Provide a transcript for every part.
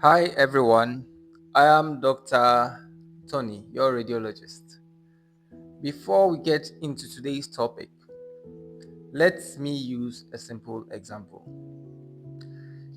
Hi everyone, I am Dr. Tony, your radiologist. Before we get into today's topic, let me use a simple example.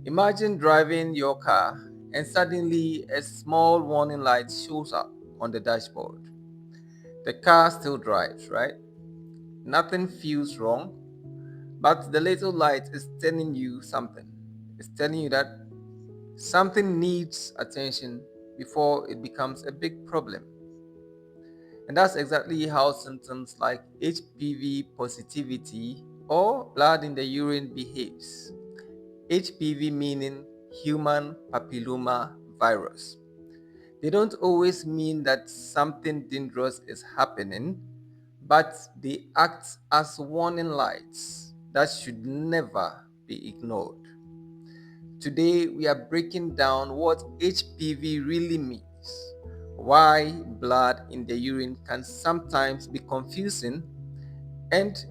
Imagine driving your car and suddenly a small warning light shows up on the dashboard. The car still drives, right? Nothing feels wrong, but the little light is telling you something. It's telling you that something needs attention before it becomes a big problem. And that's exactly how symptoms like HPV positivity or blood in the urine behaves. HPV meaning human papilloma virus. They don't always mean that something dangerous is happening, but they act as warning lights that should never be ignored. Today, we are breaking down what HPV really means, why blood in the urine can sometimes be confusing, and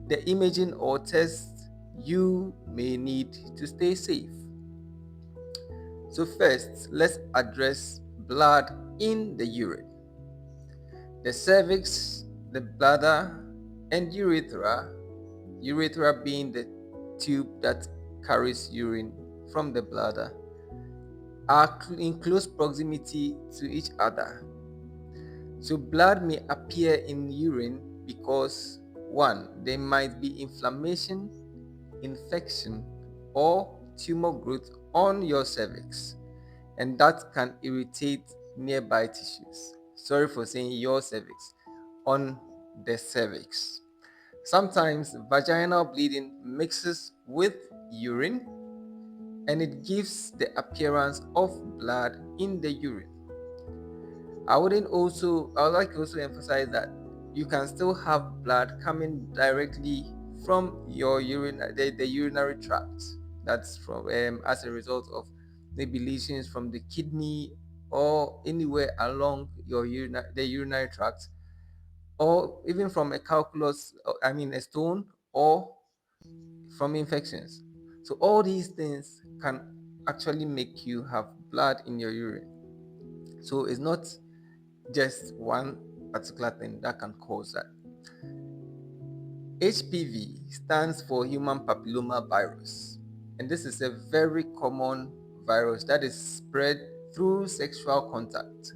the imaging or test you may need to stay safe. So, first, let's address blood in the urine. The cervix, the bladder, and urethra being the tube that carries urine from the bladder, are in close proximity to each other. So, blood may appear in urine because one, there might be inflammation, infection, or tumor growth on your cervix, and that can irritate nearby tissues. Sorry for saying your cervix, on the cervix. Sometimes vaginal bleeding mixes with urine and it gives the appearance of blood in the urine. I would like to also emphasize that you can still have blood coming directly from your the urinary tract. That's from as a result of maybe lesions from the kidney or anywhere along the urinary tract, or even from a a stone, or from infections. So all these things can actually make you have blood in your urine. So it's not just one particular thing that can cause that. HPV stands for human papilloma virus, and this is a very common virus that is spread through sexual contact.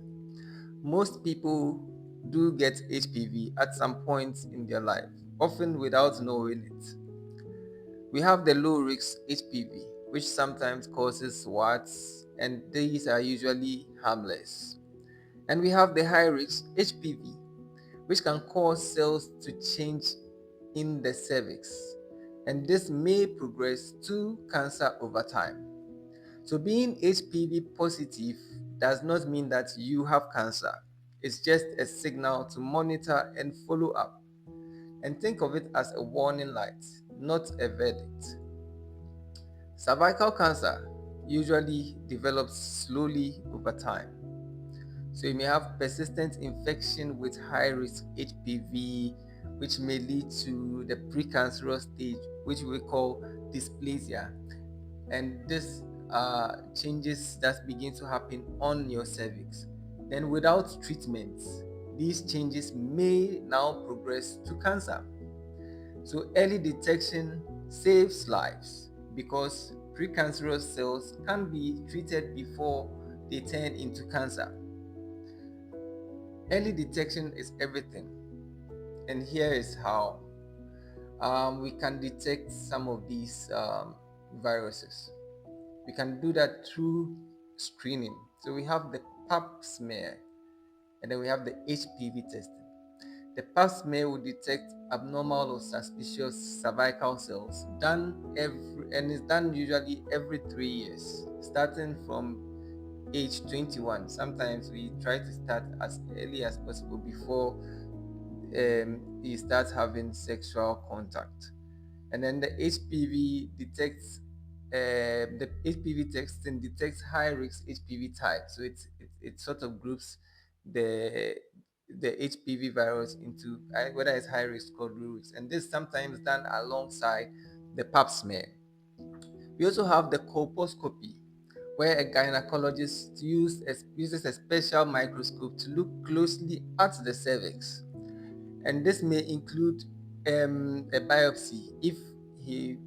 Most people do get HPV at some point in their life, often without knowing it. We have the low risk HPV, which sometimes causes warts, and these are usually harmless. And we have the high risk HPV, which can cause cells to change in the cervix, and this may progress to cancer over time. So, being HPV positive does not mean that you have cancer, it's just a signal to monitor and follow up. And think of it as a warning light, not a verdict. Cervical cancer usually develops slowly over time. So you may have persistent infection with high risk HPV, which may lead to the precancerous stage, which we call dysplasia. And this changes that begin to happen on your cervix. Then, without treatment, these changes may now progress to cancer. So, early detection saves lives because precancerous cells can be treated before they turn into cancer. Early detection is everything, and here is how we can detect some of these viruses. We can do that through screening. So we have the pap smear, and then we have the HPV testing. The pap smear will detect abnormal or suspicious cervical cells, and is done usually every 3 years, starting from age 21. Sometimes we try to start as early as possible before he starts having sexual contact. And then the HPV testing detects high risk HPV type. So it sort of groups the HPV virus into whether it's high risk or low risk, and this sometimes done alongside the pap smear. We also have the colposcopy, where a gynecologist uses a special microscope to look closely at the cervix. And this may include a biopsy if he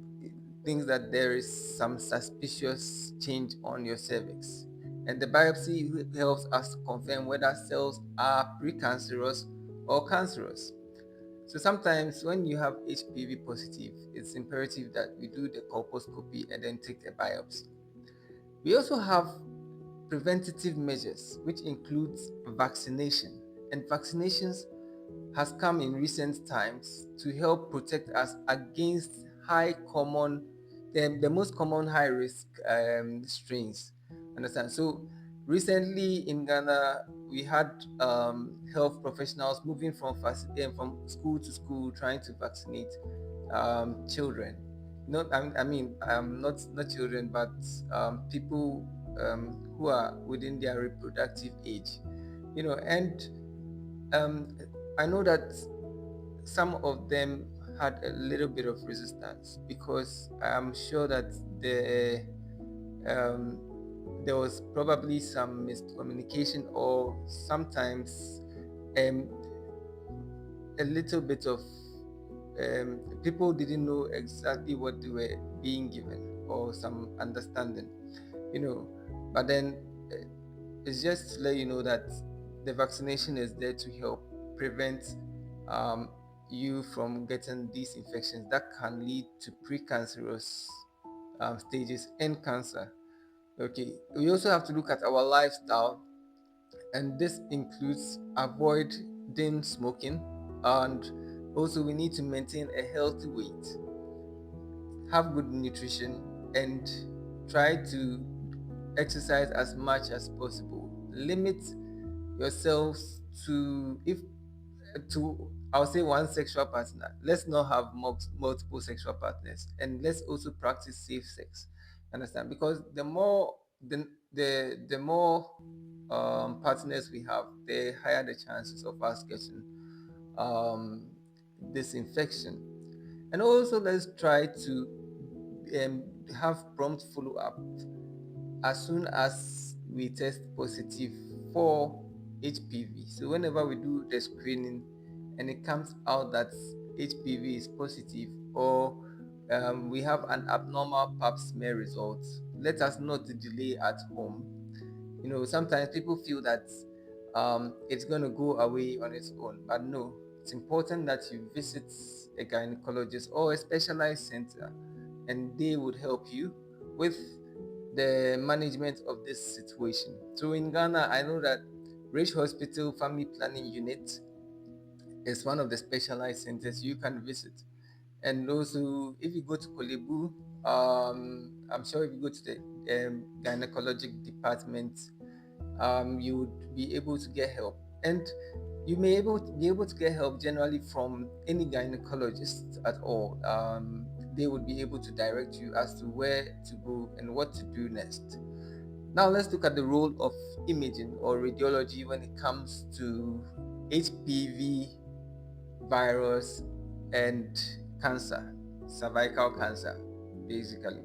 thinks that there is some suspicious change on your cervix. And the biopsy helps us to confirm whether cells are precancerous or cancerous. So sometimes when you have HPV positive, it's imperative that we do the colposcopy and then take a biopsy. We also have preventative measures, which includes vaccination. And vaccinations has come in recent times to help protect us against the most common high risk strains. Understand? So recently in Ghana, we had health professionals moving from school to school trying to vaccinate children. Not, I mean, not children, but people who are within their reproductive age. And um, I know that some of them had a little bit of resistance because I'm sure that um, there was probably some miscommunication, or sometimes um, a little bit of people didn't know exactly what they were being given, or some understanding, you know. But then it's just to let you know that the vaccination is there to help prevent um, you from getting these infections that can lead to precancerous stages and cancer. Okay, we also have to look at our lifestyle, and this includes avoiding smoking, and also we need to maintain a healthy weight, have good nutrition, and try to exercise as much as possible. Limit yourselves to, if to I'll say, one sexual partner. Let's not have multiple sexual partners, and let's also practice safe sex. Understand? Because the more partners we have, the higher the chances of us getting um, this infection. And also, let's try to um, have prompt follow up as soon as we test positive for HPV. So whenever we do the screening and it comes out that HPV is positive, or we have an abnormal pap smear result, let us not delay at home. Sometimes people feel that it's going to go away on its own, but no, it's important that you visit a gynecologist or a specialized center, and they would help you with the management of this situation. So in Ghana, I know that Rich Hospital Family Planning Unit is one of the specialized centers you can visit. And also, if you go to Kolebu, I'm sure if you go to the gynecologic department, you would be able to get help. And you may be able to get help generally from any gynecologist at all. They would be able to direct you as to where to go and what to do next. Now let's look at the role of imaging or radiology when it comes to HPV virus and cancer, cervical cancer, basically.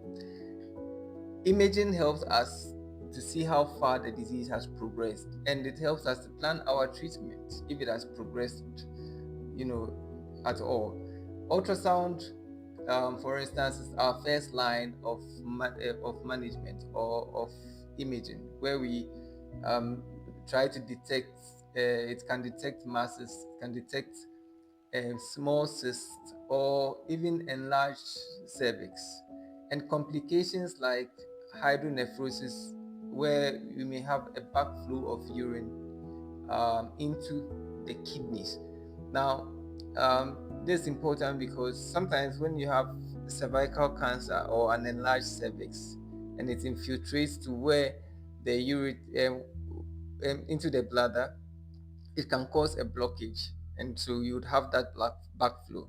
Imaging helps us to see how far the disease has progressed, and it helps us to plan our treatment if it has progressed, you know, at all. Ultrasound, for instance, is our first line of management or of imaging, where we try to detect. It can detect masses, can detect small cysts, or even enlarged cervix, and complications like hydronephrosis, where you may have a backflow of urine into the kidneys. Now, this is important because sometimes when you have cervical cancer or an enlarged cervix and it infiltrates to where the urine into the bladder, it can cause a blockage, and so you would have that backflow.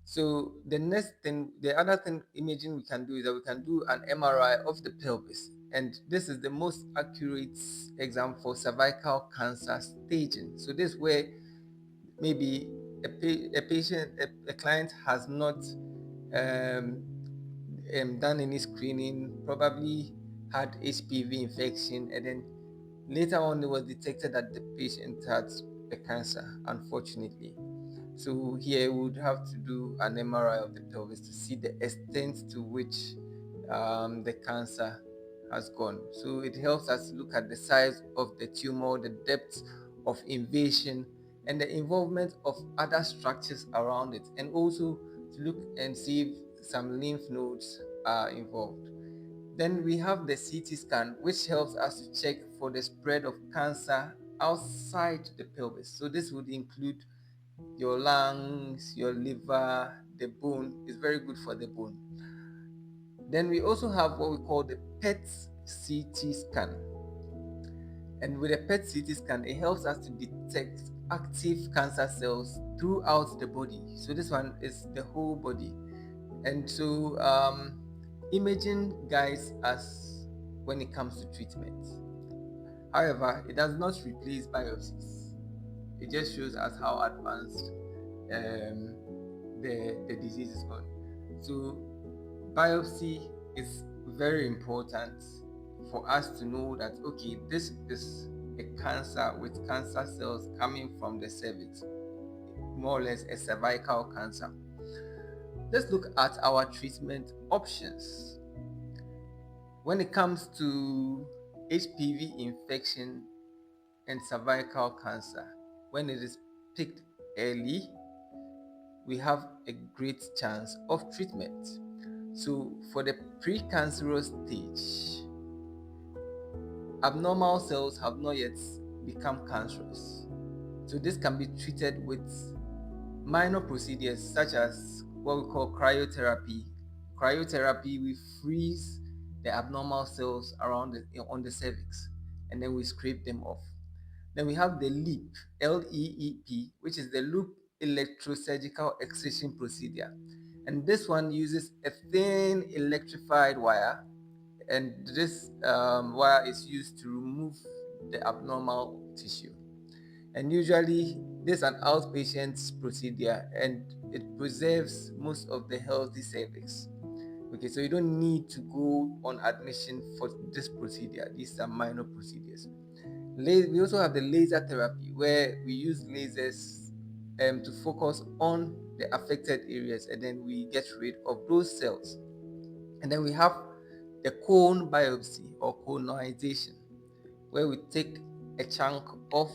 So the other thing imaging we can do is that we can do an MRI of the pelvis, and this is the most accurate exam for cervical cancer staging. So this is where maybe a client has not um, done any screening, probably had HPV infection, and then later on it was detected that the patient had a cancer, unfortunately. So here we would have to do an MRI of the pelvis to see the extent to which the cancer has gone. So it helps us look at the size of the tumor, the depth of invasion, and the involvement of other structures around it, and also to look and see if some lymph nodes are involved. Then we have the CT scan, which helps us to check for the spread of cancer outside the pelvis. So this would include your lungs, your liver, the bone. Is very good for the bone. Then we also have what we call the PET-CT scan. And with a PET-CT scan, it helps us to detect active cancer cells throughout the body. So this one is the whole body. And so imaging guides us when it comes to treatment. However, it does not replace biopsies. It just shows us how advanced the disease is gone. So biopsy is very important for us to know that okay, this is a cancer with cancer cells coming from the cervix, more or less a cervical cancer. Let's look at our treatment options. When it comes to HPV infection and cervical cancer, when it is picked early, we have a great chance of treatment. So for the precancerous stage, abnormal cells have not yet become cancerous. So this can be treated with minor procedures such as what we call cryotherapy. Cryotherapy, we freeze the abnormal cells around on the cervix, and then we scrape them off. Then we have the LEEP, LEEP, which is the loop electrosurgical excision procedure. And this one uses a thin electrified wire, and this wire is used to remove the abnormal tissue. And usually, this is an outpatient procedure, and it preserves most of the healthy cervix. Okay, so you don't need to go on admission for this procedure. These are minor procedures. We also have the laser therapy, where we use lasers to focus on the affected areas, and then we get rid of those cells. And then we have the cone biopsy or conization, where we take a chunk of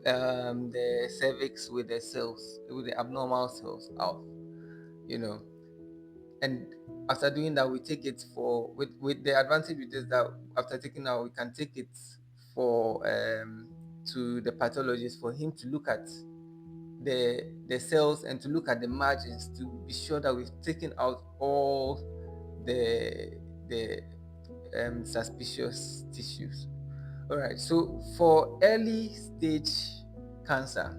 the cervix with the cells, with the abnormal cells out, you know. And after doing that, we take it for with the advantage with this that after taking out, we can take it for to the pathologist for him to look at the cells and to look at the margins to be sure that we've taken out all the suspicious tissues. All right, so for early stage cancer,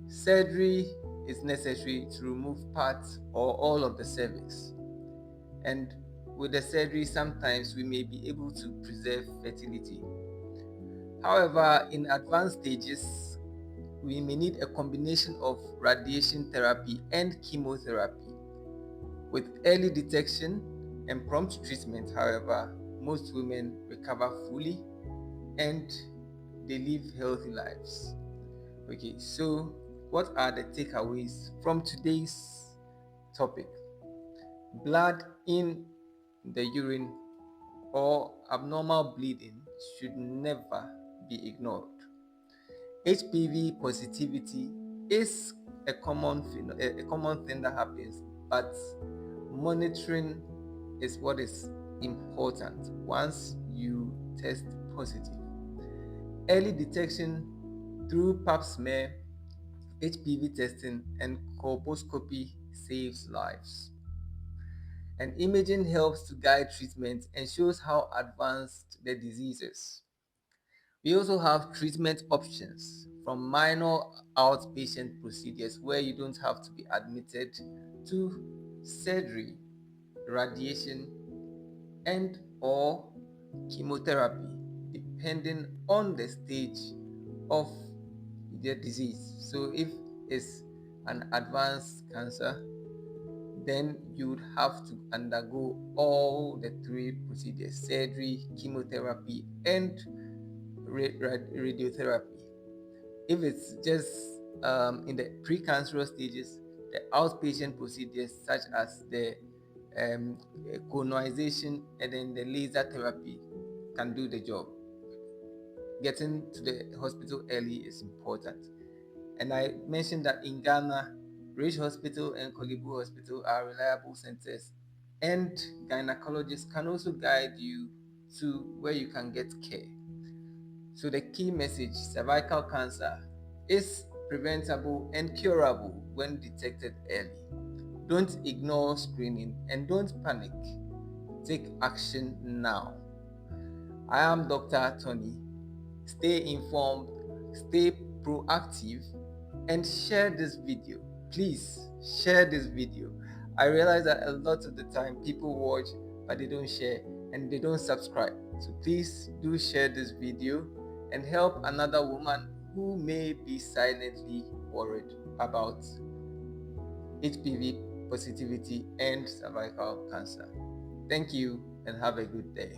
surgery is necessary to remove parts or all of the cervix. And with the surgery, sometimes we may be able to preserve fertility. However, in advanced stages, we may need a combination of radiation therapy and chemotherapy. With early detection and prompt treatment, however, most women recover fully and they live healthy lives. Okay, so what are the takeaways from today's topic? Blood in the urine or abnormal bleeding should never be ignored. HPV positivity is a common thing that happens, but monitoring is what is important once you test positive. Early detection through pap smear, HPV testing, and colposcopy saves lives. And imaging helps to guide treatment and shows how advanced the disease is. We also have treatment options from minor outpatient procedures where you don't have to be admitted to surgery, radiation, and or chemotherapy depending on the stage of the disease. So if it's an advanced cancer, then you would have to undergo all the three procedures: surgery, chemotherapy, and radiotherapy. If it's just in the precancerous stages, the outpatient procedures such as the um, colonization and then the laser therapy can do the job. Getting to the hospital early is important. And I mentioned that in Ghana, Rich Hospital and Kolibu Hospital are reliable centers, and gynecologists can also guide you to where you can get care. So, the key message: cervical cancer is preventable and curable when detected early. Don't ignore screening and don't panic. Take action now. I am Dr. Tony. Stay informed, stay proactive, and share this video. Please share this video. I realize that a lot of the time people watch but they don't share and they don't subscribe. So please do share this video and help another woman who may be silently worried about HPV positivity and cervical cancer. Thank you and have a good day.